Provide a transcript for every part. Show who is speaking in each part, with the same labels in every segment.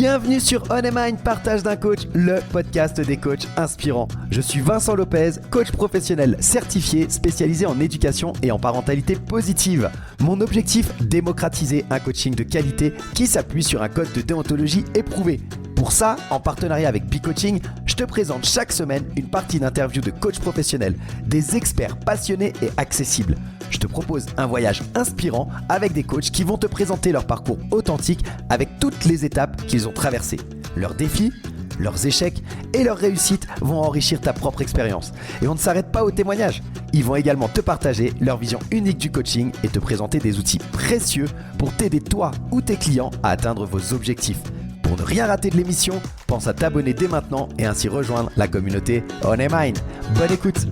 Speaker 1: Bienvenue sur On a Mind, partage d'un coach, le podcast des coachs inspirants. Je suis Vincent Lopez, coach professionnel certifié, spécialisé en éducation et en parentalité positive. Mon objectif, démocratiser un coaching de qualité qui s'appuie sur un code de déontologie éprouvé. Pour ça, en partenariat avec B-Coaching, je te présente chaque semaine une partie d'interviews de coachs professionnels, des experts passionnés et accessibles. Je te propose un voyage inspirant avec des coachs qui vont te présenter leur parcours authentique avec toutes les étapes qu'ils ont traversées. Leurs défis, leurs échecs et leurs réussites vont enrichir ta propre expérience. Et on ne s'arrête pas aux témoignages. Ils vont également te partager leur vision unique du coaching et te présenter des outils précieux pour t'aider toi ou tes clients à atteindre vos objectifs. Pour ne rien rater de l'émission, pense à t'abonner dès maintenant et ainsi rejoindre la communauté On a Mind. Bonne écoute.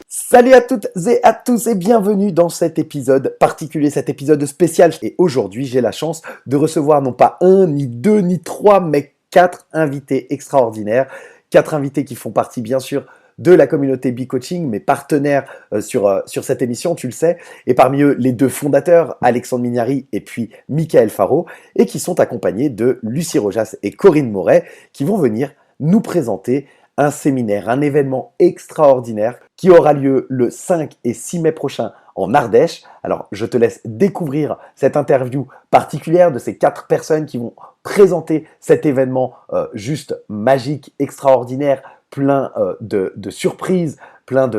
Speaker 1: Salut à toutes et à tous et bienvenue dans cet épisode particulier, cet épisode spécial. Et aujourd'hui, j'ai la chance de recevoir non pas un, ni deux, ni trois, mais 4 invités extraordinaires. 4 invités qui font partie bien sûr de la communauté B-Coaching, mes partenaires sur cette émission, tu le sais. Et parmi eux, les 2 fondateurs, Alexandre Mignari et puis Michael Faro, et qui sont accompagnés de Lucie Rojas et Corinne Moret, qui vont venir nous présenter un séminaire, un événement extraordinaire qui aura lieu le 5 et 6 mai prochain en Ardèche. Alors, je te laisse découvrir cette interview particulière de ces 4 personnes qui vont présenter cet événement juste magique, extraordinaire, plein de surprises, plein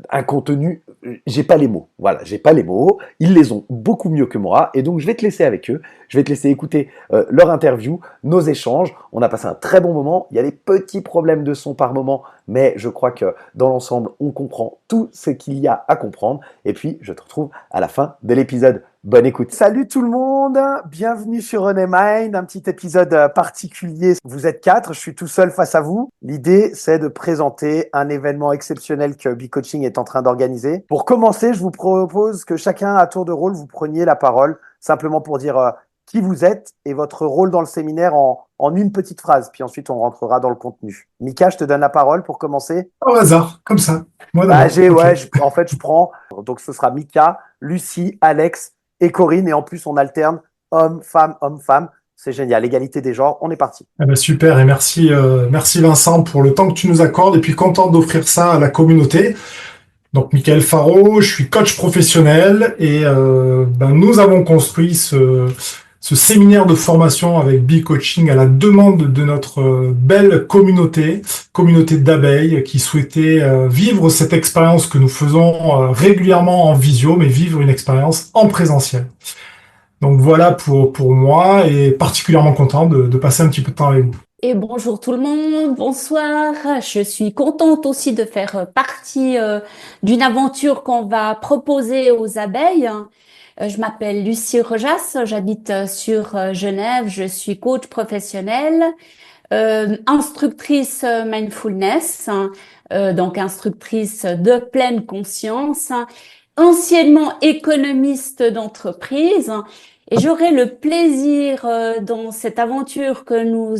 Speaker 1: un contenu. J'ai pas les mots. Voilà, j'ai pas les mots. Ils les ont beaucoup mieux que moi. Et donc, je vais te laisser avec eux. Je vais te laisser écouter leur interview, nos échanges. On a passé un très bon moment. Il y a des petits problèmes de son par moment, mais je crois que dans l'ensemble, on comprend tout ce qu'il y a à comprendre. Et puis, je te retrouve à la fin de l'épisode. Bonne écoute. Salut tout le monde, bienvenue sur On a Mind, un petit épisode particulier. Vous êtes 4, je suis tout seul face à vous. L'idée, c'est de présenter un événement exceptionnel que B-Coaching est en train d'organiser. Pour commencer, je vous propose que chacun, à tour de rôle, vous preniez la parole, simplement pour dire qui vous êtes et votre rôle dans le séminaire en une petite phrase. Puis ensuite, on rentrera dans le contenu. Mika, je te donne la parole pour commencer.
Speaker 2: Au hasard, comme ça. Moi d'abord.
Speaker 1: En fait, je prends. Donc, ce sera Mika, Lucie, Alex et Corinne. Et en plus, on alterne homme-femme, homme-femme. C'est génial. Égalité des genres. On est parti.
Speaker 2: Eh ben, super. Et merci Vincent pour le temps que tu nous accordes. Et puis, content d'offrir ça à la communauté. Donc, Michael Faro, je suis coach professionnel. Et nous avons construit ce séminaire de formation avec B-Coaching à la demande de notre belle communauté d'abeilles qui souhaitait vivre cette expérience que nous faisons régulièrement en visio, mais vivre une expérience en présentiel. Donc voilà pour moi et particulièrement content de passer un petit peu de temps avec vous.
Speaker 3: Et bonjour tout le monde, bonsoir. Je suis contente aussi de faire partie d'une aventure qu'on va proposer aux abeilles. Je m'appelle Lucie Rojas, j'habite sur Genève, je suis coach professionnelle, instructrice mindfulness, donc instructrice de pleine conscience, anciennement économiste d'entreprise. Et j'aurai le plaisir dans cette aventure que nous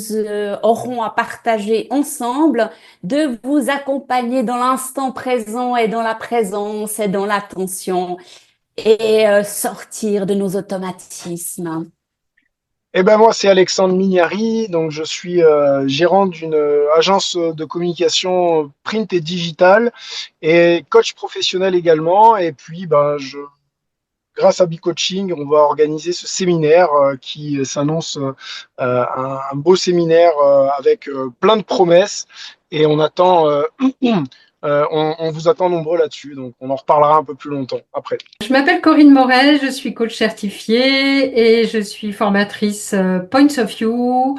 Speaker 3: aurons à partager ensemble de vous accompagner dans l'instant présent et dans la présence et dans l'attention et sortir de nos automatismes.
Speaker 4: Eh ben moi, c'est Alexandre Mignari, donc je suis gérant d'une agence de communication print et digital et coach professionnel également. Et puis, grâce à B-Coaching, on va organiser ce séminaire qui s'annonce un beau séminaire avec plein de promesses. Et on attend, on vous attend nombreux là-dessus. Donc, on en reparlera un peu plus longtemps après.
Speaker 5: Je m'appelle Corinne Moret, je suis coach certifiée et je suis formatrice Points of View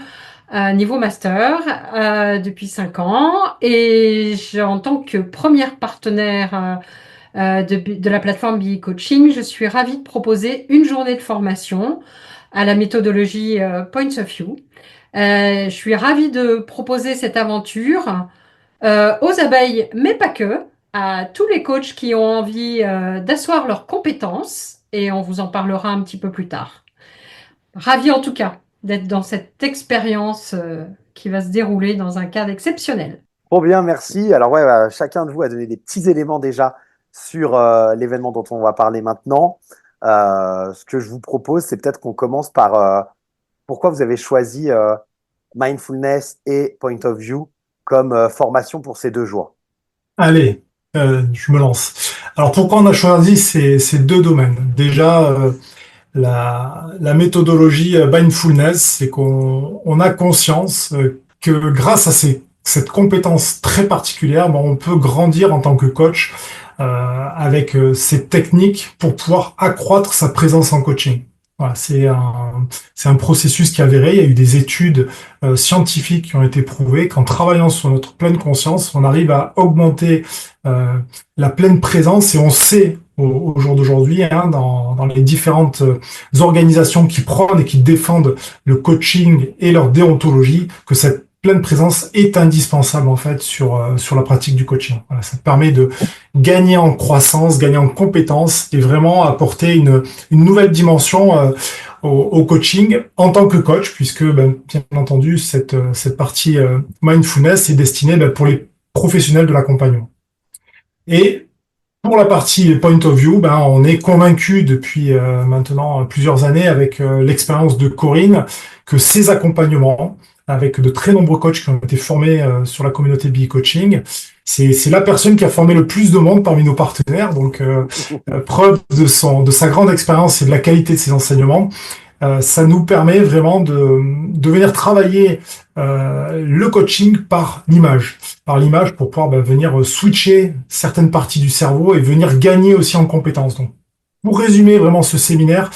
Speaker 5: niveau master depuis 5 ans. Et en tant que première partenaire de la plateforme B-Coaching, je suis ravie de proposer une journée de formation à la méthodologie Points of View. Je suis ravie de proposer cette aventure aux abeilles, mais pas que, à tous les coachs qui ont envie d'asseoir leurs compétences, et on vous en parlera un petit peu plus tard. Ravie en tout cas d'être dans cette expérience qui va se dérouler dans un cadre exceptionnel.
Speaker 1: Trop bien, merci. Alors chacun de vous a donné des petits éléments déjà sur l'événement dont on va parler maintenant. Ce que je vous propose, c'est peut-être qu'on commence par pourquoi vous avez choisi Mindfulness et Point of View comme formation pour ces 2 jours.
Speaker 2: Allez, je me lance. Alors pourquoi on a choisi ces deux domaines? Déjà, la méthodologie mindfulness, c'est qu'on a conscience que grâce à cette compétence très particulière, ben, on peut grandir en tant que coach avec ces techniques pour pouvoir accroître sa présence en coaching. Voilà, c'est un processus qui est avéré. Il y a eu des études scientifiques qui ont été prouvées qu'en travaillant sur notre pleine conscience, on arrive à augmenter euh, la pleine présence et on sait au jour d'aujourd'hui, hein, dans les différentes organisations qui prônent et qui défendent le coaching et leur déontologie, que cette pleine présence est indispensable en fait sur la pratique du coaching. Voilà, ça permet de gagner en croissance, gagner en compétences et vraiment apporter une nouvelle dimension au coaching en tant que coach, puisque ben, bien entendu cette partie mindfulness est destinée ben, pour les professionnels de l'accompagnement. Et pour la partie point of view, ben, on est convaincu depuis maintenant plusieurs années avec l'expérience de Corinne que ces accompagnements, avec de très nombreux coachs qui ont été formés sur la communauté BI Coaching, c'est la personne qui a formé le plus de monde parmi nos partenaires. Donc, preuve de sa grande expérience et de la qualité de ses enseignements. Ça nous permet vraiment de venir travailler le coaching par l'image pour pouvoir venir switcher certaines parties du cerveau et venir gagner aussi en compétences. Donc, pour résumer vraiment ce séminaire,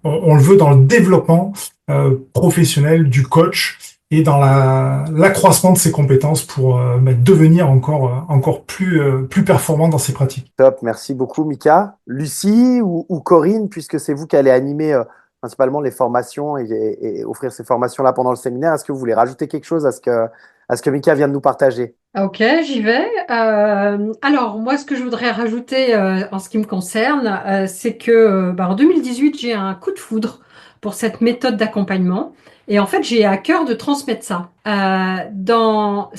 Speaker 2: on le veut dans le développement professionnel du coach et dans l'accroissement de ses compétences pour devenir encore plus performant dans ses pratiques.
Speaker 1: Top, merci beaucoup Mika. Lucie ou Corinne, puisque c'est vous qui allez animer principalement les formations et offrir ces formations-là pendant le séminaire, est-ce que vous voulez rajouter quelque chose à ce que Mika vient de nous partager?
Speaker 5: Ok, j'y vais. Alors, moi, ce que je voudrais rajouter en ce qui me concerne, c'est que en 2018, j'ai un coup de foudre pour cette méthode d'accompagnement. Et en fait, j'ai à cœur de transmettre ça. À la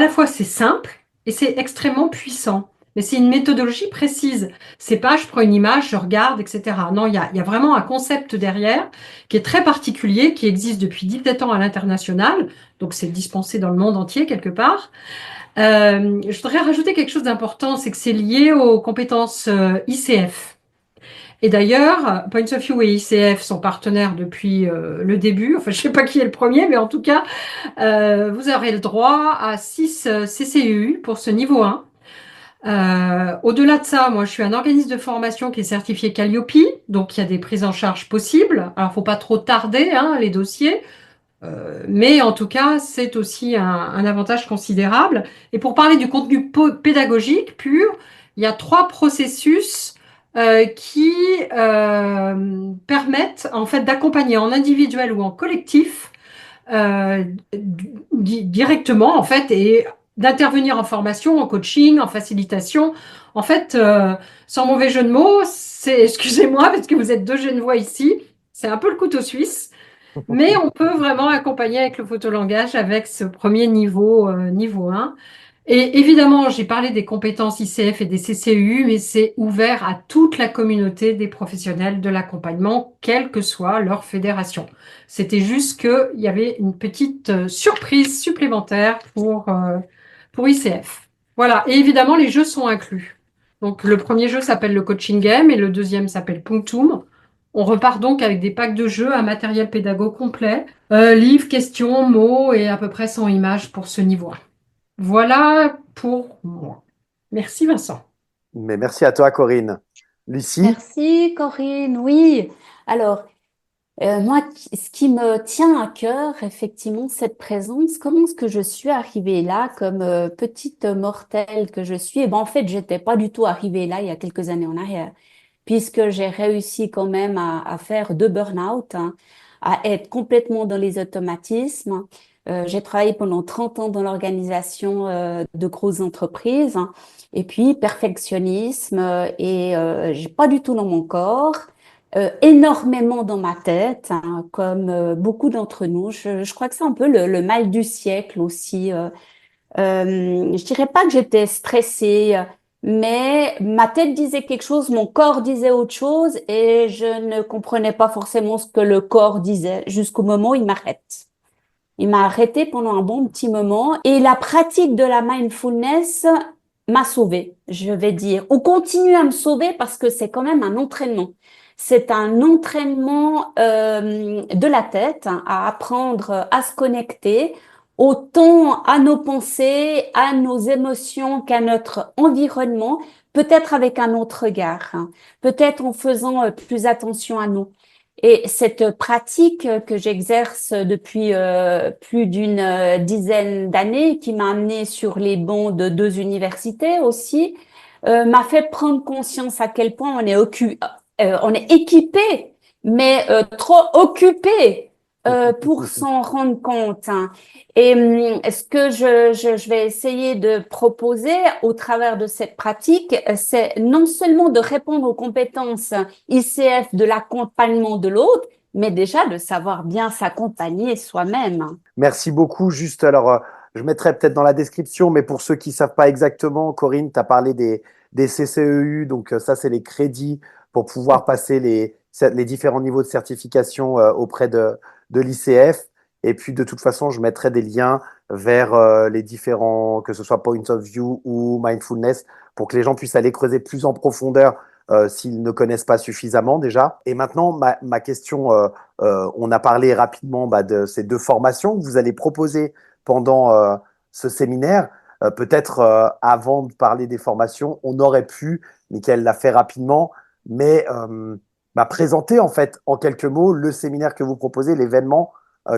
Speaker 5: fois, c'est simple et c'est extrêmement puissant. Mais c'est une méthodologie précise. C'est pas, je prends une image, je regarde, etc. Non, il y a vraiment un concept derrière qui est très particulier, qui existe depuis 17 ans à l'international. Donc, c'est dispensé dans le monde entier quelque part. Je voudrais rajouter quelque chose d'important, c'est que c'est lié aux compétences ICF. Et d'ailleurs, Points of View et ICF sont partenaires depuis le début. Enfin, je ne sais pas qui est le premier, mais en tout cas, vous aurez le droit à 6 CCU pour ce niveau 1. Au-delà de ça, moi, je suis un organisme de formation qui est certifié Calliope, donc il y a des prises en charge possibles. Alors, il ne faut pas trop tarder, hein, les dossiers. Mais en tout cas, c'est aussi un avantage considérable. Et pour parler du contenu pédagogique pur, il y a 3 processus qui permettent en fait d'accompagner en individuel ou en collectif directement en fait et d'intervenir en formation, en coaching, en facilitation. En fait, sans mauvais jeu de mots, excusez-moi parce que vous êtes 2 Genevois ici, c'est un peu le couteau suisse. Mais on peut vraiment accompagner avec le photolangage avec ce premier niveau 1. Et évidemment, j'ai parlé des compétences ICF et des CCU, mais c'est ouvert à toute la communauté des professionnels de l'accompagnement, quelle que soit leur fédération. C'était juste qu'il y avait une petite surprise supplémentaire pour ICF. Voilà, et évidemment, les jeux sont inclus. Donc, le premier jeu s'appelle le Coaching Game et le deuxième s'appelle Punctum. On repart donc avec des packs de jeux, un matériel pédago complet, livres, questions, mots et à peu près 100 images pour ce niveau 1. Voilà pour moi. Merci Vincent.
Speaker 1: Mais merci à toi Corinne. Lucie?
Speaker 3: Merci Corinne. Oui, alors moi, ce qui me tient à cœur, effectivement, cette présence, comment est-ce que je suis arrivée là comme petite mortelle que je suis? Et ben, en fait, j'étais pas du tout arrivée là il y a quelques années en arrière, puisque j'ai réussi quand même à faire 2 burn-out, hein, à être complètement dans les automatismes. J'ai travaillé pendant 30 ans dans l'organisation de grosses entreprises, hein, et puis perfectionnisme et j'ai pas du tout dans mon corps. Énormément dans ma tête, hein, comme beaucoup d'entre nous. Je crois que c'est un peu le mal du siècle aussi. Je dirais pas que j'étais stressée, mais ma tête disait quelque chose, mon corps disait autre chose et je ne comprenais pas forcément ce que le corps disait jusqu'au moment où il m'arrête. Il m'a arrêté pendant un bon petit moment et la pratique de la mindfulness m'a sauvée, je vais dire, ou continue à me sauver parce que c'est quand même un entraînement. C'est un entraînement de la tête à apprendre à se connecter autant à nos pensées, à nos émotions qu'à notre environnement, peut-être avec un autre regard, peut-être en faisant plus attention à nous. Et cette pratique que j'exerce depuis plus d'une dizaine d'années, qui m'a amenée sur les bancs de deux universités aussi, m'a fait prendre conscience à quel point on est équipé, mais trop occupé pour s'en rendre compte, hein. Et ce que je vais essayer de proposer au travers de cette pratique, c'est non seulement de répondre aux compétences ICF de l'accompagnement de l'autre, mais déjà de savoir bien s'accompagner soi-même.
Speaker 1: Merci beaucoup. Juste, alors, je mettrai peut-être dans la description, mais pour ceux qui ne savent pas exactement, Corinne, tu as parlé des CCEU, donc ça, c'est les crédits pour pouvoir passer les différents niveaux de certification auprès de l'ICF. Et puis, de toute façon, je mettrai des liens vers les différents, que ce soit Point of View ou Mindfulness, pour que les gens puissent aller creuser plus en profondeur s'ils ne connaissent pas suffisamment déjà. Et maintenant, ma question, on a parlé rapidement de ces deux formations que vous allez proposer pendant ce séminaire. Peut-être avant de parler des formations, on aurait pu, Mickaël l'a fait rapidement, mais présenter en fait en quelques mots le séminaire que vous proposez, l'événement,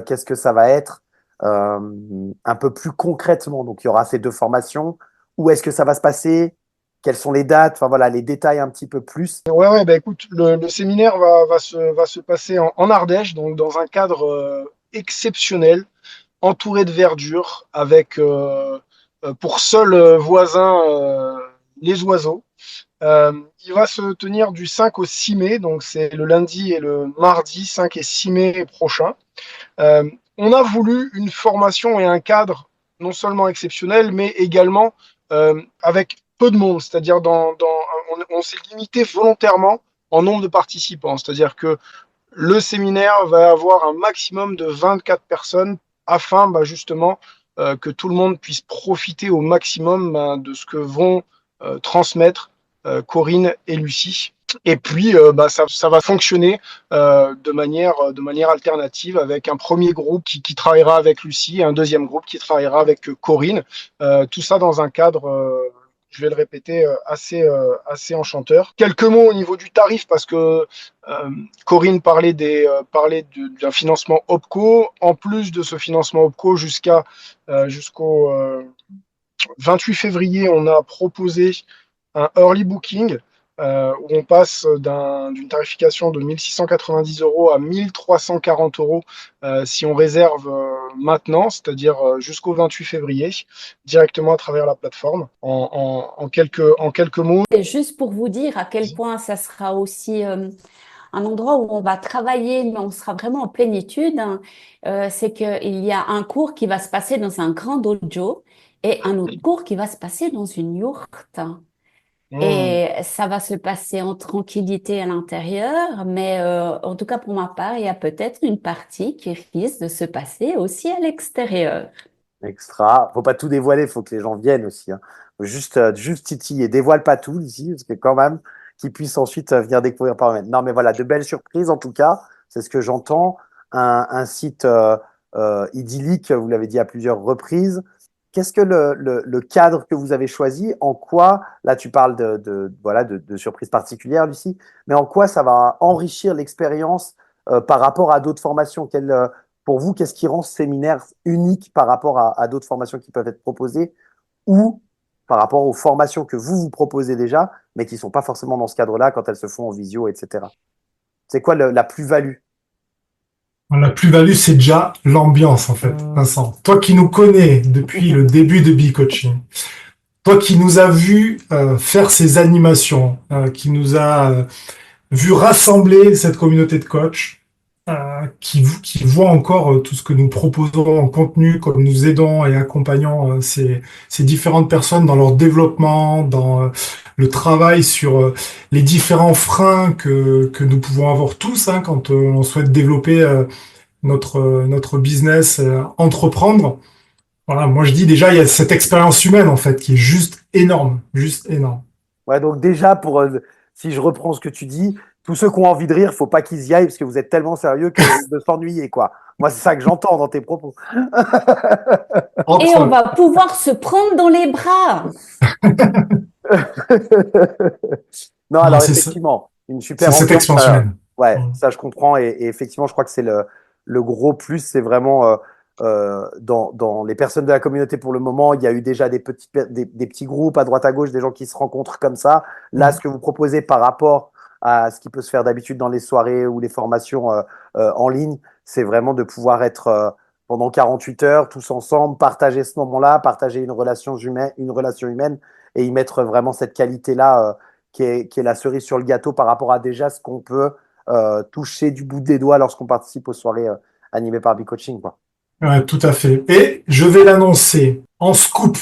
Speaker 1: qu'est-ce que ça va être un peu plus concrètement. Donc il y aura ces deux formations. Où est-ce que ça va se passer? Quelles sont les dates? Enfin voilà, les détails un petit peu plus.
Speaker 4: Ouais, bah écoute, le séminaire va se passer en Ardèche, donc dans un cadre exceptionnel, entouré de verdure, avec pour seul voisin les oiseaux. Il va se tenir du 5 au 6 mai, donc c'est le lundi et le mardi 5 et 6 mai prochain. On a voulu une formation et un cadre non seulement exceptionnel, mais également avec peu de monde, c'est-à-dire on s'est limité volontairement en nombre de participants, c'est-à-dire que le séminaire va avoir un maximum de 24 personnes afin justement que tout le monde puisse profiter au maximum de ce que vont transmettre Corinne et Lucie. Et puis, ça va fonctionner de manière alternative avec un premier groupe qui travaillera avec Lucie et un deuxième groupe qui travaillera avec Corinne. Tout ça dans un cadre, je vais le répéter, assez enchanteur. Quelques mots au niveau du tarif parce que Corinne parlait d'un financement OPCO. En plus de ce financement OPCO, jusqu'au 28 février, on a proposé un early booking où on passe d'une tarification de 1 690 € à 1 340 € si on réserve maintenant, c'est-à-dire jusqu'au 28 février, directement à travers la plateforme. En quelques mots.
Speaker 3: Et juste pour vous dire à quel point ça sera aussi un endroit où on va travailler, mais on sera vraiment en plénitude, hein, c'est qu'il y a un cours qui va se passer dans un grand dojo et un autre cours qui va se passer dans une yourte. Et ça va se passer en tranquillité à l'intérieur, mais en tout cas pour ma part, il y a peut-être une partie qui risque de se passer aussi à l'extérieur.
Speaker 1: Extra. Faut pas tout dévoiler, faut que les gens viennent aussi, hein. Faut juste titiller. Dévoile pas tout ici, parce que quand même, qu'ils puissent ensuite venir découvrir par eux-mêmes. Non, mais voilà, de belles surprises en tout cas. C'est ce que j'entends. Un site idyllique, vous l'avez dit à plusieurs reprises. Qu'est-ce que le cadre que vous avez choisi, en quoi, là tu parles de surprises particulières, Lucie, mais en quoi ça va enrichir l'expérience par rapport à d'autres formations? Pour vous, qu'est-ce qui rend ce séminaire unique par rapport à d'autres formations qui peuvent être proposées ou par rapport aux formations que vous proposez déjà, mais qui ne sont pas forcément dans ce cadre-là quand elles se font en visio, etc. C'est quoi la plus-value?
Speaker 2: La plus-value, c'est déjà l'ambiance, en fait, Vincent. Toi qui nous connais depuis le début de B-Coaching, toi qui nous as vu faire ces animations, qui nous a vu rassembler cette communauté de coachs, qui voient encore tout ce que nous proposons en contenu, comme nous aidons et accompagnons ces différentes personnes dans leur développement, dans le travail sur les différents freins que nous pouvons avoir tous hein, quand on souhaite développer notre business, entreprendre. Voilà, moi je dis déjà, il y a cette expérience humaine en fait qui est juste énorme, juste énorme.
Speaker 1: Ouais, donc déjà, si je reprends ce que tu dis, tous ceux qui ont envie de rire, faut pas qu'ils y aillent parce que vous êtes tellement sérieux qu'ils risquent de s'ennuyer, quoi. Moi, c'est ça que j'entends dans tes propos.
Speaker 3: Et on
Speaker 2: Entre,
Speaker 3: va pouvoir se prendre dans les bras.
Speaker 1: Non,
Speaker 2: non,
Speaker 1: alors effectivement, une
Speaker 2: c'est
Speaker 1: super
Speaker 2: cette
Speaker 1: ambiance.
Speaker 2: expérience humaine.
Speaker 1: Ouais,
Speaker 2: Mm.
Speaker 1: ça je comprends. Et effectivement, je crois que c'est le gros plus, c'est vraiment dans les personnes de la communauté pour le moment. Il y a eu déjà des petits groupes à droite à gauche, des gens qui se rencontrent comme ça. Là, ce
Speaker 2: Mm.
Speaker 1: que vous proposez par rapport à ce qui peut se faire d'habitude dans les soirées ou les formations en ligne, c'est vraiment de pouvoir être pendant 48 heures tous ensemble, partager ce moment-là, partager une relation humaine et y mettre vraiment cette qualité-là qui est la cerise sur le gâteau par rapport à déjà ce qu'on peut toucher du bout des doigts lorsqu'on participe aux soirées animées par B-Coaching, quoi.
Speaker 2: Ouais, tout à fait. Et je vais l'annoncer en scoop,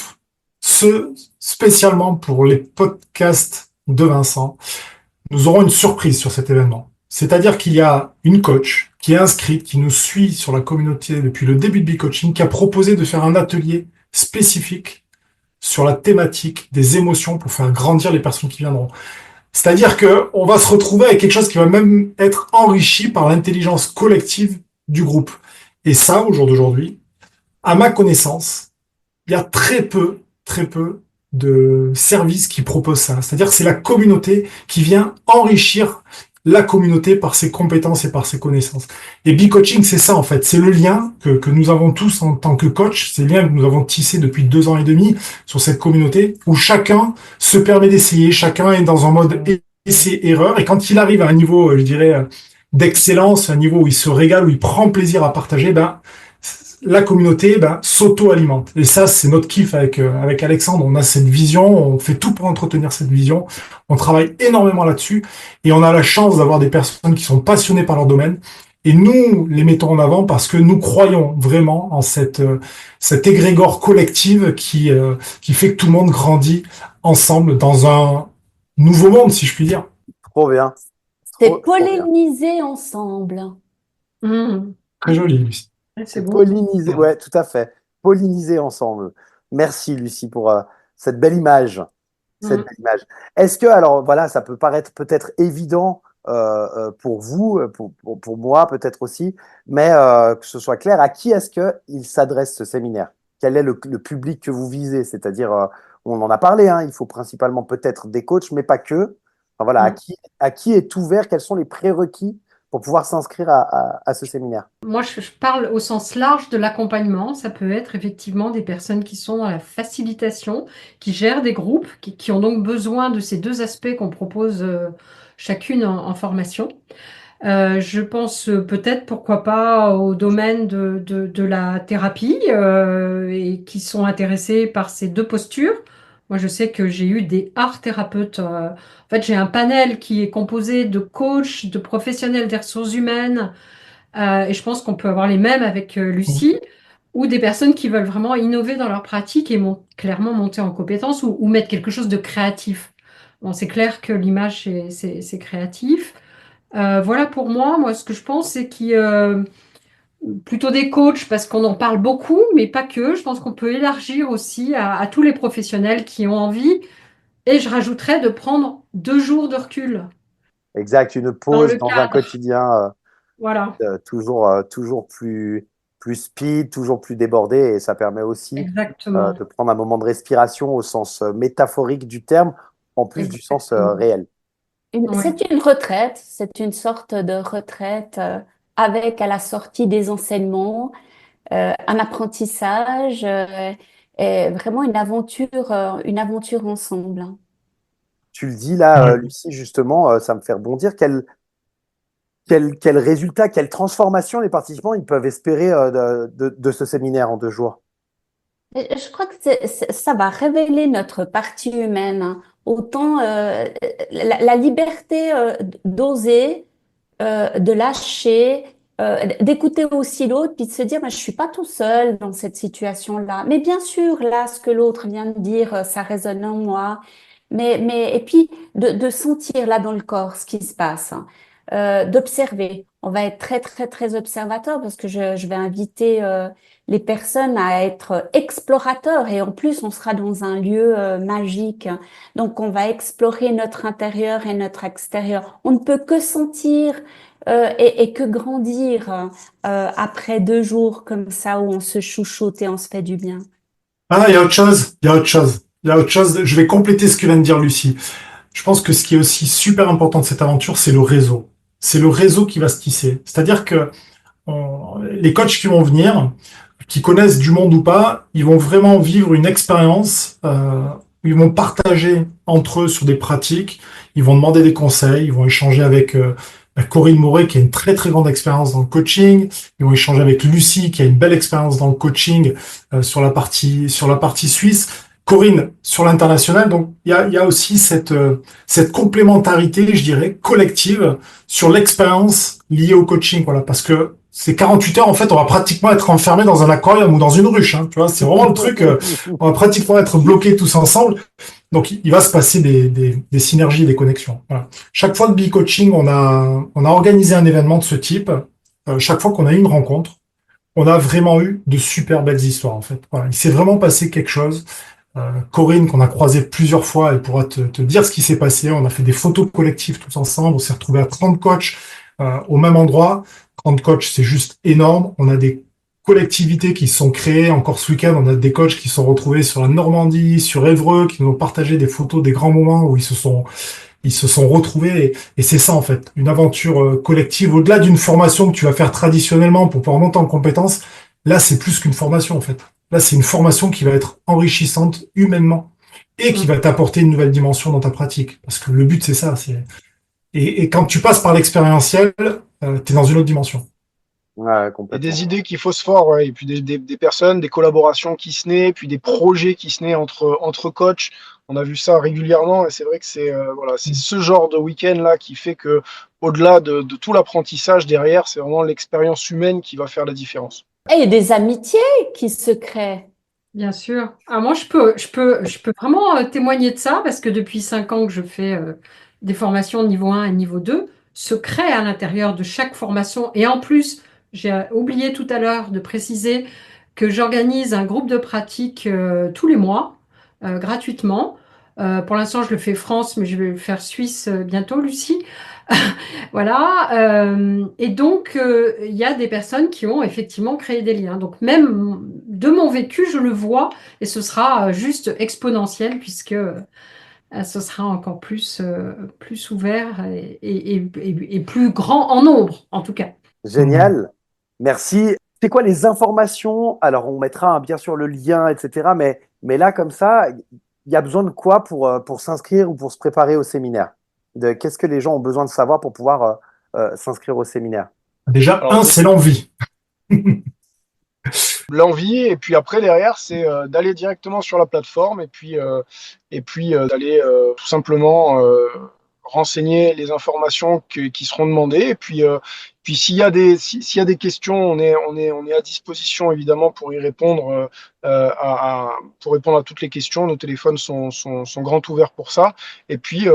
Speaker 2: spécialement pour les podcasts de Vincent. Nous aurons une surprise sur cet événement. C'est-à-dire qu'il y a une coach qui est inscrite, qui nous suit sur la communauté depuis le début de B-Coaching, qui a proposé de faire un atelier spécifique sur la thématique des émotions pour faire grandir les personnes qui viendront. C'est-à-dire que on va se retrouver avec quelque chose qui va même être enrichi par l'intelligence collective du groupe. Et ça, au jour d'aujourd'hui, à ma connaissance, il y a très peu de services qui proposent ça. C'est-à-dire que c'est la communauté qui vient enrichir la communauté par ses compétences et par ses connaissances. Et B-Coaching, c'est ça en fait. C'est le lien que nous avons tous en tant que coach, c'est le lien que nous avons tissé depuis 2 ans et demi sur cette communauté où chacun se permet d'essayer, chacun est dans un mode essai-erreur. Et quand il arrive à un niveau, je dirais, d'excellence, un niveau où il se régale, où il prend plaisir à partager, ben, la communauté s'auto-alimente. Et ça, c'est notre kiff avec Alexandre. On a cette vision, on fait tout pour entretenir cette vision. On travaille énormément là-dessus et on a la chance d'avoir des personnes qui sont passionnées par leur domaine. Et nous les mettons en avant parce que nous croyons vraiment en cette égrégore collective qui fait que tout le monde grandit ensemble dans un nouveau monde, si je puis dire.
Speaker 1: Trop bien.
Speaker 3: C'est
Speaker 1: Trop bien.
Speaker 3: polliniser ensemble.
Speaker 5: Mhm.
Speaker 2: Très joli, Lucie.
Speaker 5: Ouais, c'est
Speaker 1: C'est
Speaker 5: beau.
Speaker 1: polliniser, ouais, tout à fait. Polliniser ensemble. Merci, Lucie, pour cette belle image. Cette
Speaker 5: Mhm.
Speaker 1: belle image. Est-ce que, alors voilà, ça peut paraître peut-être évident pour vous, pour moi peut-être aussi, mais que ce soit clair, à qui est-ce qu'il s'adresse ce séminaire? Quel est le public que vous visez? C'est-à-dire, on en a parlé, hein, il faut principalement peut-être des coachs, mais pas que. Enfin, voilà,
Speaker 5: Mhm.
Speaker 1: à qui est ouvert? Quels sont les prérequis pour pouvoir s'inscrire à ce séminaire?
Speaker 5: Moi, je parle au sens large de l'accompagnement. Ça peut être effectivement des personnes qui sont dans la facilitation, qui gèrent des groupes, qui ont donc besoin de ces deux aspects qu'on propose chacune en formation. Je pense peut-être, pourquoi pas, au domaine de la thérapie et qui sont intéressés par ces deux postures. Moi, je sais que j'ai eu des art thérapeutes. En fait, j'ai un panel qui est composé de coachs, de professionnels des ressources humaines, et je pense qu'on peut avoir les mêmes avec Lucie, ou des personnes qui veulent vraiment innover dans leur pratique et clairement monter en compétence ou mettre quelque chose de créatif. Bon, c'est clair que l'image, c'est créatif. Voilà pour moi. Moi, ce que je pense, c'est qu'il y a plutôt des coachs parce qu'on en parle beaucoup, mais pas que. Je pense qu'on peut élargir aussi à tous les professionnels qui ont envie. Et je rajouterais de prendre 2 jours de recul
Speaker 1: Exact, une
Speaker 5: dans
Speaker 1: pause
Speaker 5: le
Speaker 1: dans un
Speaker 5: cadre.
Speaker 1: quotidien
Speaker 5: Voilà,
Speaker 1: toujours plus speed, toujours plus débordé, et ça permet aussi
Speaker 5: exactement.
Speaker 1: de prendre un moment de respiration au sens métaphorique du terme, en plus du sens
Speaker 5: Exactement.
Speaker 1: réel.
Speaker 5: Ouais.
Speaker 3: C'est une retraite, c'est une sorte de retraite avec à la sortie des enseignements, un apprentissage, et vraiment une aventure ensemble.
Speaker 1: Tu le dis là,
Speaker 2: Ouais.
Speaker 1: Lucie, justement, ça me fait rebondir. Quel résultat, quelle transformation les participants ils peuvent espérer de ce séminaire en 2 jours?
Speaker 3: Et je crois que ça va révéler notre partie humaine, hein. Autant la liberté d'oser, de lâcher d'écouter aussi l'autre, puis de se dire, je suis pas tout seul dans cette situation-là. Mais bien sûr, là, ce que l'autre vient de dire, ça résonne en moi. Et puis, de sentir là dans le corps ce qui se passe, hein. D'observer. On va être très, très, très observateur parce que je vais inviter les personnes à être explorateurs et en plus, on sera dans un lieu magique. Donc, on va explorer notre intérieur et notre extérieur. On ne peut que sentir et que grandir après 2 jours comme ça où on se chouchoute et on se fait du bien.
Speaker 2: Ah, il y a autre chose, il y a autre chose, il y a autre chose. Je vais compléter ce que vient de dire Lucie. Je pense que ce qui est aussi super important de cette aventure, c'est le réseau. C'est le réseau qui va se tisser. C'est-à-dire que les coachs qui vont venir, qui connaissent du monde ou pas, ils vont vraiment vivre une expérience. Ils vont partager entre eux sur des pratiques. Ils vont demander des conseils. Ils vont échanger avec Corinne Moret, qui a une très très grande expérience dans le coaching. Ils vont échanger avec Lucie, qui a une belle expérience dans le coaching sur la partie suisse. Corinne sur l'international. Donc il y a aussi cette complémentarité, je dirais, collective sur l'expérience liée au coaching. Voilà, parce que ces 48 heures, en fait, on va pratiquement être enfermé dans un aquarium ou dans une ruche. Hein, tu vois, c'est vraiment le truc. On va pratiquement être bloqués tous ensemble. Donc, il va se passer des synergies, des connexions. Voilà. Chaque fois que Be Coaching, on a organisé un événement de ce type. Chaque fois qu'on a eu une rencontre, on a vraiment eu de super belles histoires, en fait. Voilà. Il s'est vraiment passé quelque chose. Corinne, qu'on a croisé plusieurs fois, elle pourra te dire ce qui s'est passé. On a fait des photos collectives tous ensemble. On s'est retrouvés à 30 coachs au même endroit. 30 coachs, c'est juste énorme. On a des collectivités qui se sont créées. Encore ce week-end, on a des coachs qui se sont retrouvés sur la Normandie, sur Évreux, qui nous ont partagé des photos des grands moments où ils se sont retrouvés. Et c'est ça, en fait, une aventure collective. Au-delà d'une formation que tu vas faire traditionnellement pour pouvoir monter en compétences, là, c'est plus qu'une formation, en fait. Là, c'est une formation qui va être enrichissante humainement et qui va t'apporter une nouvelle dimension dans ta pratique. Parce que le but, c'est ça. Et quand tu passes par l'expérientiel, tu es dans une autre dimension.
Speaker 1: Ouais,
Speaker 4: Et des
Speaker 1: complètement.
Speaker 4: idées qui phosphorent, ouais, et puis des personnes, des collaborations qui se naissent, puis des projets qui se naissent entre coachs. On a vu ça régulièrement et c'est vrai que c'est ce genre de week-end là qui fait que au-delà de tout l'apprentissage derrière, c'est vraiment l'expérience humaine qui va faire la différence.
Speaker 3: Et il y a des amitiés qui se créent.
Speaker 5: Bien sûr. Ah, moi, je peux vraiment témoigner de ça parce que depuis 5 ans que je fais des formations niveau 1 et niveau 2, se crée à l'intérieur de chaque formation. Et en plus, j'ai oublié tout à l'heure de préciser que j'organise un groupe de pratique tous les mois, gratuitement. Pour l'instant, je le fais France, mais je vais le faire Suisse bientôt, Lucie. Voilà. Et donc, il y a des personnes qui ont effectivement créé des liens. Donc, même de mon vécu, je le vois et ce sera juste exponentiel puisque ce sera encore plus ouvert et plus grand en nombre, en tout cas.
Speaker 2: Hmm.
Speaker 1: Génial. Merci. C'est quoi les informations? Alors, on mettra bien sûr le lien, etc. Mais là, comme ça, il y a besoin de quoi pour s'inscrire ou pour se préparer au séminaire? Qu'est-ce que les gens ont besoin de savoir pour pouvoir s'inscrire au séminaire?
Speaker 2: Déjà,
Speaker 4: Alors,
Speaker 2: un, c'est l'envie.
Speaker 4: l'envie et puis après derrière c'est d'aller directement sur la plateforme et puis d'aller tout simplement renseigner les informations qui seront demandées et puis s'il y a des questions on est à disposition évidemment pour y répondre pour répondre à toutes les questions. Nos téléphones sont grands ouverts pour ça et puis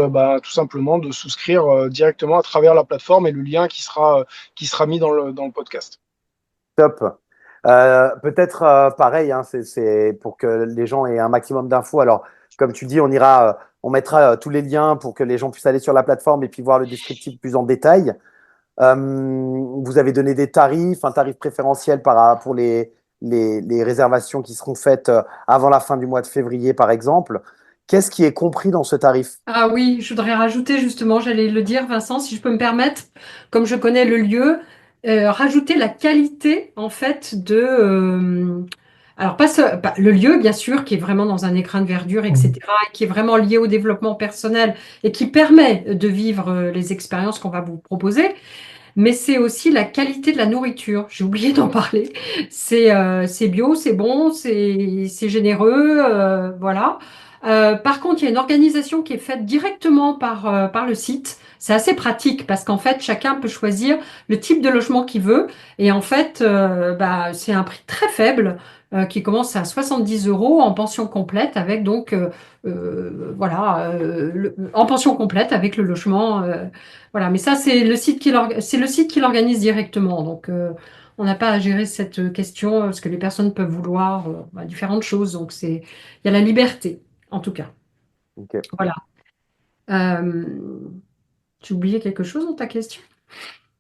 Speaker 4: tout simplement de souscrire directement à travers la plateforme et le lien qui sera mis dans le podcast.
Speaker 1: Top. Peut-être pareil, hein, c'est pour que les gens aient un maximum d'infos. Alors, comme tu dis, on mettra tous les liens pour que les gens puissent aller sur la plateforme et puis voir le descriptif plus en détail. Vous avez donné des tarifs, un tarif préférentiel pour les réservations qui seront faites avant la fin du mois de février, par exemple. Qu'est-ce qui est compris dans ce tarif?
Speaker 5: Ah oui, je voudrais rajouter justement, j'allais le dire, Vincent, si je peux me permettre, comme je connais le lieu, rajouter la qualité en fait alors pas le lieu bien sûr, qui est vraiment dans un écrin de verdure, etc., et qui est vraiment lié au développement personnel et qui permet de vivre les expériences qu'on va vous proposer, mais c'est aussi la qualité de la nourriture. J'ai oublié d'en parler. C'est bio, c'est bon, c'est généreux, voilà. Par contre, il y a une organisation qui est faite directement par le site. C'est assez pratique parce qu'en fait, chacun peut choisir le type de logement qu'il veut. Et en fait, c'est un prix très faible qui commence à 70 euros en pension complète avec donc, en pension complète avec le logement. Voilà, mais ça, c'est le site qui l'organise directement. Donc, on n'a pas à gérer cette question parce que les personnes peuvent vouloir différentes choses. Donc, il y a la liberté, en tout cas.
Speaker 1: Ok.
Speaker 5: Voilà. Euh, Tu oubliais quelque chose dans ta question?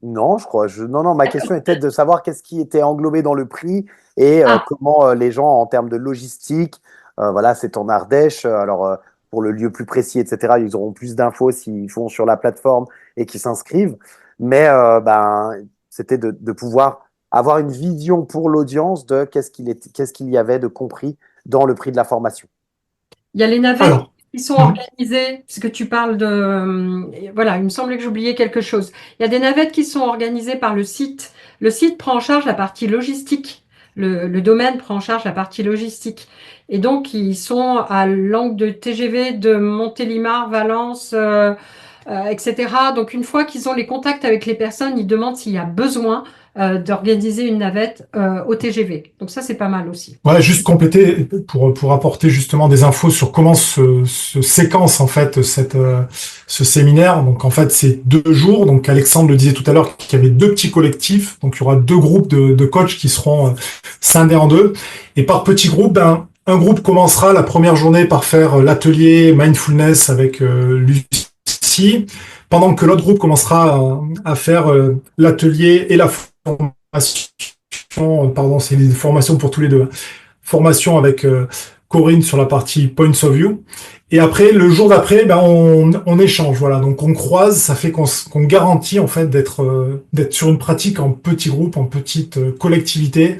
Speaker 1: Non, je crois. Non, ma question était de savoir qu'est-ce qui était englobé dans le prix et
Speaker 5: Ah,
Speaker 1: comment les gens, en termes de logistique, voilà, c'est en Ardèche. Alors, pour le lieu plus précis, etc., ils auront plus d'infos s'ils font sur la plateforme et qu'ils s'inscrivent. Mais c'était de pouvoir avoir une vision pour l'audience de qu'est-ce qu'il y avait de compris dans le prix de la formation.
Speaker 5: il y a les navettes
Speaker 2: Alors,
Speaker 5: qui sont
Speaker 2: mhm.
Speaker 5: organisées, parce que tu parles de... voilà, il me semblait que j'oubliais quelque chose. Il y a des navettes qui sont organisées par le site. Le site prend en charge la partie logistique. Le domaine prend en charge la partie logistique. Et donc, ils sont à l'angle de TGV de Montélimar, Valence, etc. Donc, une fois qu'ils ont les contacts avec les personnes, ils demandent s'il y a besoin d'organiser une navette au TGV. Donc, ça, c'est pas mal aussi.
Speaker 2: Ouais, juste compléter pour apporter justement des infos sur comment se séquence en fait ce séminaire. Donc en fait c'est 2 jours. Donc Alexandre le disait tout à l'heure qu'il y avait 2 petits collectifs. Donc il y aura 2 groupes de coachs qui seront scindés en 2. Et par petits groupes, un groupe commencera la première journée par faire l'atelier mindfulness avec Lucie, pendant que l'autre groupe commencera à faire l'atelier et la formation. Pardon, c'est une formation pour tous les deux, hein. Formation avec Corinne sur la partie Points of View. Et après, le jour d'après, on échange. Voilà, donc on croise, ça fait qu'on garantit en fait d'être sur une pratique en petit groupe, en petite collectivité.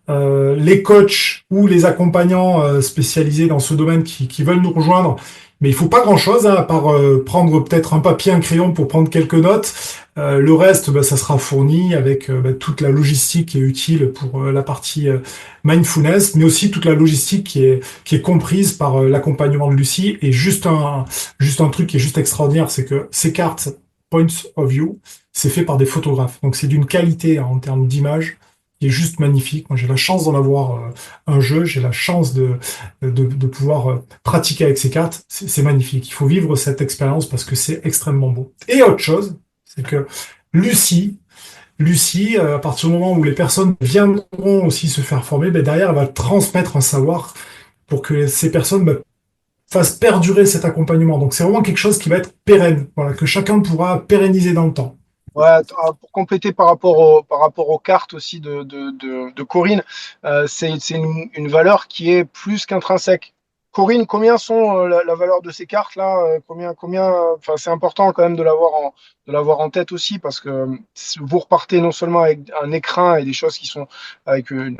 Speaker 2: Les coachs ou les accompagnants spécialisés dans ce domaine qui veulent nous rejoindre, mais il faut pas grand-chose, hein, à part prendre peut-être un papier, un crayon pour prendre quelques notes. Le reste, ça sera fourni avec toute la logistique qui est utile pour la partie mindfulness, mais aussi toute la logistique qui est comprise par l'accompagnement de Lucie. Et juste un truc qui est juste extraordinaire, c'est que ces cartes Points of View, c'est fait par des photographes. Donc c'est d'une qualité en termes d'image qui est juste magnifique. Moi, j'ai la chance d'en avoir un jeu, j'ai la chance de pouvoir pratiquer avec ces cartes. C'est magnifique. Il faut vivre cette expérience parce que c'est extrêmement beau. Et autre chose, c'est que Lucie, à partir du moment où les personnes viendront aussi se faire former, derrière, elle va transmettre un savoir pour que ces personnes fassent perdurer cet accompagnement. Donc, c'est vraiment quelque chose qui va être pérenne, voilà, que chacun pourra pérenniser dans le temps.
Speaker 4: Ouais, pour compléter par rapport aux cartes aussi de Corinne, c'est une valeur qui est plus qu'intrinsèque. Corinne, combien sont la valeur de ces cartes-là? Enfin, c'est important quand même de l'avoir en tête aussi parce que vous repartez non seulement avec un écrin et des choses qui sont avec une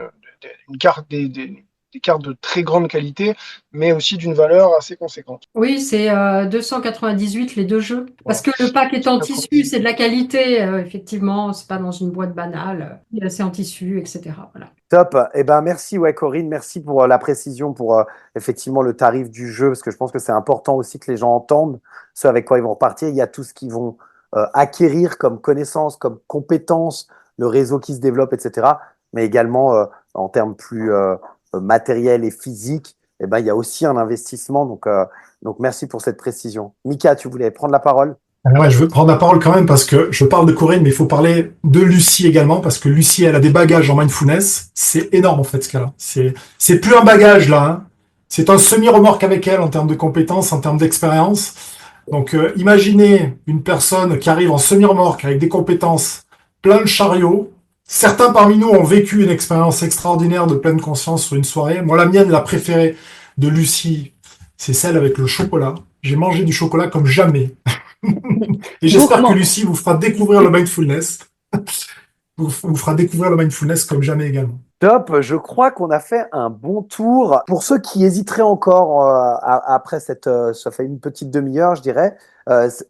Speaker 4: carte, des cartes de très grande qualité, mais aussi d'une valeur assez conséquente.
Speaker 5: Oui, c'est 298 les 2 jeux. Parce
Speaker 4: Voilà.
Speaker 5: que le pack est en tissu, c'est de la qualité, effectivement, c'est pas dans une boîte banale, c'est en tissu, etc. Voilà.
Speaker 1: Top. Eh ben, merci, ouais, Corinne. Merci pour la précision, pour effectivement le tarif du jeu, parce que je pense que c'est important aussi que les gens entendent ce avec quoi ils vont repartir. Il y a tout ce qu'ils vont acquérir comme connaissances, comme compétences, le réseau qui se développe, etc. Mais également en termes plus matériels et physiques, eh ben, il y a aussi un investissement. Donc merci pour cette précision. Mika, tu voulais prendre la parole?
Speaker 2: Ouais, je veux prendre la parole quand même parce que je parle de Corinne, mais il faut parler de Lucie également parce que Lucie, elle a des bagages en mindfulness. C'est énorme en fait ce qu'elle a. C'est plus un bagage là, hein. C'est un semi-remorque avec elle en termes de compétences, en termes d'expérience. Donc imaginez une personne qui arrive en semi-remorque avec des compétences, plein de chariots. Certains parmi nous ont vécu une expérience extraordinaire de pleine conscience sur une soirée. Moi, la mienne, la préférée de Lucie, c'est celle avec le chocolat. J'ai mangé du chocolat comme jamais. Et j'espère que
Speaker 3: Gourmand.
Speaker 2: Lucie vous fera découvrir le mindfulness. Vous fera découvrir le mindfulness comme jamais également.
Speaker 1: Top, je crois qu'on a fait un bon tour. Pour ceux qui hésiteraient encore après ça fait une petite demi-heure, je dirais,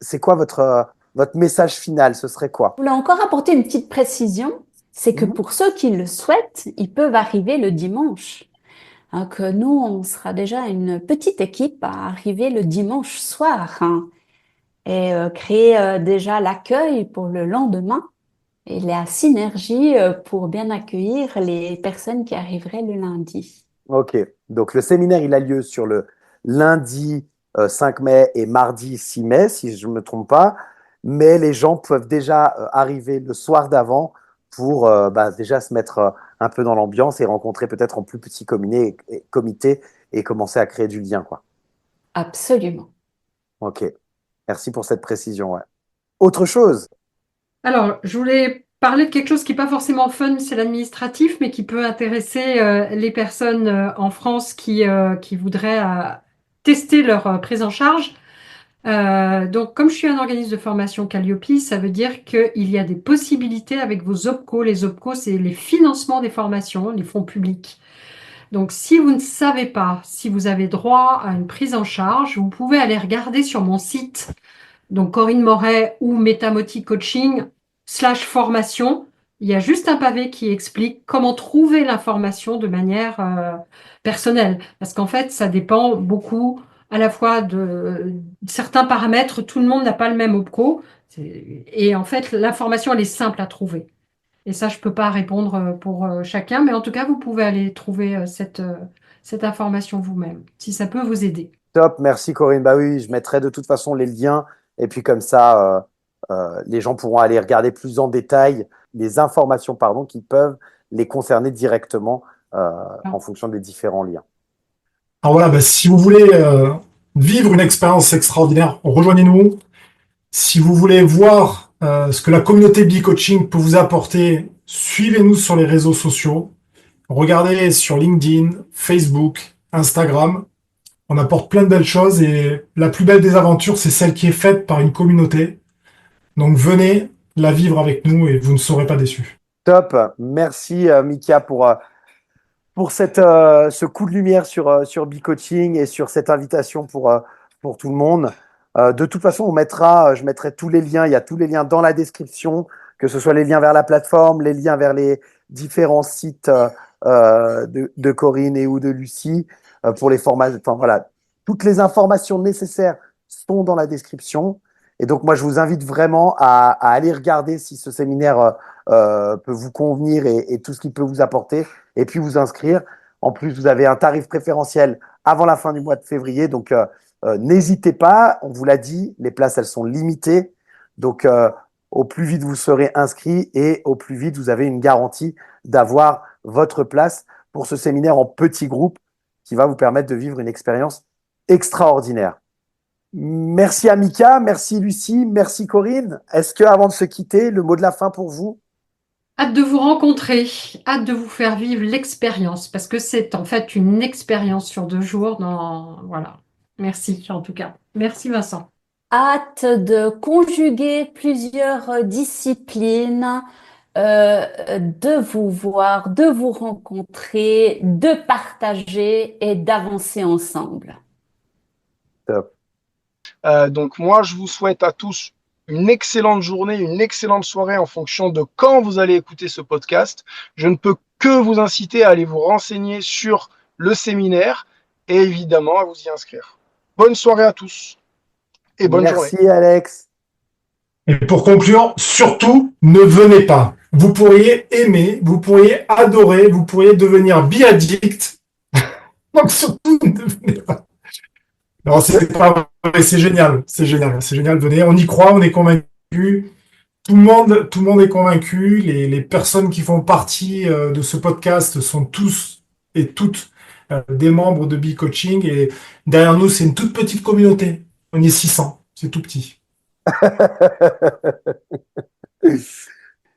Speaker 1: c'est quoi votre message final? Ce serait quoi?
Speaker 3: Je voulais encore apporter une petite précision, c'est que
Speaker 1: Mhm.
Speaker 3: pour ceux qui le souhaitent, ils peuvent arriver le dimanche. hein, que nous, on sera déjà une petite équipe à arriver le dimanche soir, hein, et créer déjà l'accueil pour le lendemain et la synergie pour bien accueillir les personnes qui arriveraient le lundi.
Speaker 1: Ok, donc le séminaire, il a lieu sur le lundi 5 mai et mardi 6 mai, si je ne me trompe pas, mais les gens peuvent déjà arriver le soir d'avant pour déjà se mettre un peu dans l'ambiance et rencontrer peut-être en plus petit comité et commencer à créer du lien, quoi.
Speaker 3: Absolument.
Speaker 1: Ok, merci pour cette précision, ouais. Autre chose?
Speaker 5: Alors, je voulais parler de quelque chose qui n'est pas forcément fun, c'est l'administratif, mais qui peut intéresser les personnes en France qui voudraient tester leur prise en charge. Donc, comme je suis un organisme de formation Calliope, ça veut dire qu'il y a des possibilités avec vos OPCO. Les OPCO, c'est les financements des formations, les fonds publics. Donc, si vous ne savez pas si vous avez droit à une prise en charge, vous pouvez aller regarder sur mon site, donc Corinne Moret ou Metamoti Coaching /formation. Il y a juste un pavé qui explique comment trouver l'information de manière personnelle. Parce qu'en fait, ça dépend beaucoup à la fois de certains paramètres. Tout le monde n'a pas le même OPCO. Et en fait, l'information, elle est simple à trouver. Et ça, je ne peux pas répondre pour chacun, mais en tout cas, vous pouvez aller trouver cette information vous-même, si ça peut vous aider.
Speaker 1: Top, merci Corinne. Bah oui, je mettrai de toute façon les liens et puis comme ça, les gens pourront aller regarder plus en détail les informations, pardon, qui peuvent les concerner directement en fonction des différents liens.
Speaker 2: Alors voilà, si vous voulez vivre une expérience extraordinaire, rejoignez-nous. Si vous voulez voir ce que la communauté B-Coaching peut vous apporter, suivez-nous sur les réseaux sociaux. Regardez sur LinkedIn, Facebook, Instagram. On apporte plein de belles choses et la plus belle des aventures, c'est celle qui est faite par une communauté. Donc venez la vivre avec nous et vous ne serez pas déçus.
Speaker 1: Top, merci Mika pour ce coup de lumière sur B-Coaching et sur cette invitation pour tout le monde. De toute façon, je mettrai tous les liens, il y a tous les liens dans la description, que ce soit les liens vers la plateforme, les liens vers les différents sites de Corinne et ou de Lucie pour les formations. Enfin voilà, toutes les informations nécessaires sont dans la description. Et donc moi, je vous invite vraiment à aller regarder si ce séminaire peut vous convenir et tout ce qu'il peut vous apporter, et puis vous inscrire. En plus, vous avez un tarif préférentiel avant la fin du mois de février, donc n'hésitez pas. On vous l'a dit, les places, elles sont limitées. Donc, au plus vite vous serez inscrit et au plus vite vous avez une garantie d'avoir votre place pour ce séminaire en petit groupe qui va vous permettre de vivre une expérience extraordinaire. Merci à Mika, merci Lucie, merci Corinne. Est-ce que, avant de se quitter, le mot de la fin pour vous?
Speaker 5: Hâte de vous rencontrer, hâte de vous faire vivre l'expérience, parce que c'est en fait une expérience sur 2 jours. Voilà. Merci en tout cas. Merci Vincent.
Speaker 3: Hâte de conjuguer plusieurs disciplines, de vous voir, de vous rencontrer, de partager et d'avancer ensemble.
Speaker 1: Top.
Speaker 4: Donc moi, je vous souhaite à tous une excellente journée, une excellente soirée en fonction de quand vous allez écouter ce podcast. Je ne peux que vous inciter à aller vous renseigner sur le séminaire et évidemment à vous y inscrire. Bonne soirée à tous et bonne journée.
Speaker 1: Merci Alex.
Speaker 2: Et pour conclure, surtout, ne venez pas. Vous pourriez aimer, vous pourriez adorer, vous pourriez devenir bi-addict. Donc surtout, ne venez pas. Non, c'est pas vrai, c'est génial, venez, on y croit, on est convaincus. Tout le monde est convaincu. Les personnes qui font partie de ce podcast sont tous et toutes des membres de B-Coaching. Et derrière nous, c'est une toute petite communauté. On est 600, c'est tout petit.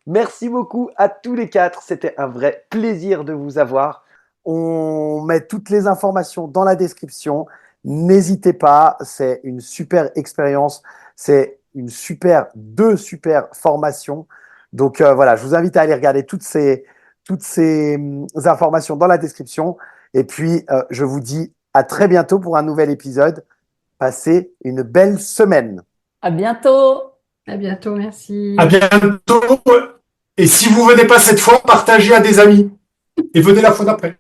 Speaker 1: Merci beaucoup à tous les quatre. C'était un vrai plaisir de vous avoir. On met toutes les informations dans la description. N'hésitez pas, c'est une super expérience. C'est deux super formations. Donc voilà, je vous invite à aller regarder toutes ces informations dans la description. Et puis, je vous dis à très bientôt pour un nouvel épisode. Passez une belle semaine.
Speaker 3: À bientôt.
Speaker 5: À bientôt, merci.
Speaker 2: À bientôt. Et si vous venez pas cette fois, partagez à des amis. Et venez la fois d'après.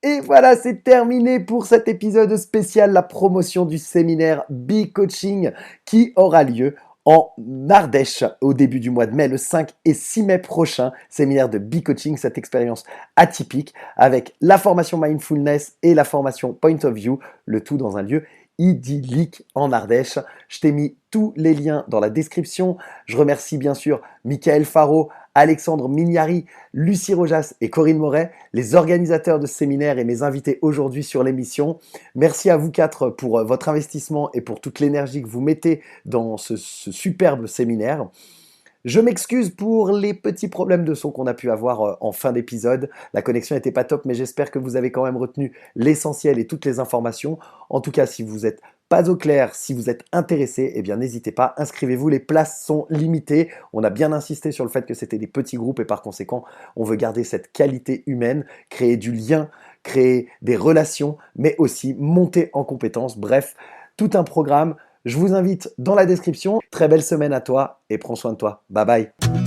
Speaker 1: Et voilà, c'est terminé pour cet épisode spécial, la promotion du séminaire Bee Coaching qui aura lieu en Ardèche au début du mois de mai, le 5 et 6 mai prochain. Séminaire de Bee Coaching, cette expérience atypique avec la formation Mindfulness et la formation Point of View, le tout dans un lieu idyllique en Ardèche. Je t'ai mis tous les liens dans la description. Je remercie bien sûr Michael Faro, Alexandre Mignari, Lucie Rojas et Corinne Moret, les organisateurs de ce séminaire et mes invités aujourd'hui sur l'émission. Merci à vous quatre pour votre investissement et pour toute l'énergie que vous mettez dans ce superbe séminaire. Je m'excuse pour les petits problèmes de son qu'on a pu avoir en fin d'épisode. La connexion n'était pas top, mais j'espère que vous avez quand même retenu l'essentiel et toutes les informations. En tout cas, si vous n'êtes pas au clair, si vous êtes intéressé, eh bien n'hésitez pas, inscrivez-vous, les places sont limitées. On a bien insisté sur le fait que c'était des petits groupes et par conséquent, on veut garder cette qualité humaine, créer du lien, créer des relations, mais aussi monter en compétences. Bref, tout un programme. Je vous invite dans la description. Très belle semaine à toi et prends soin de toi. Bye bye.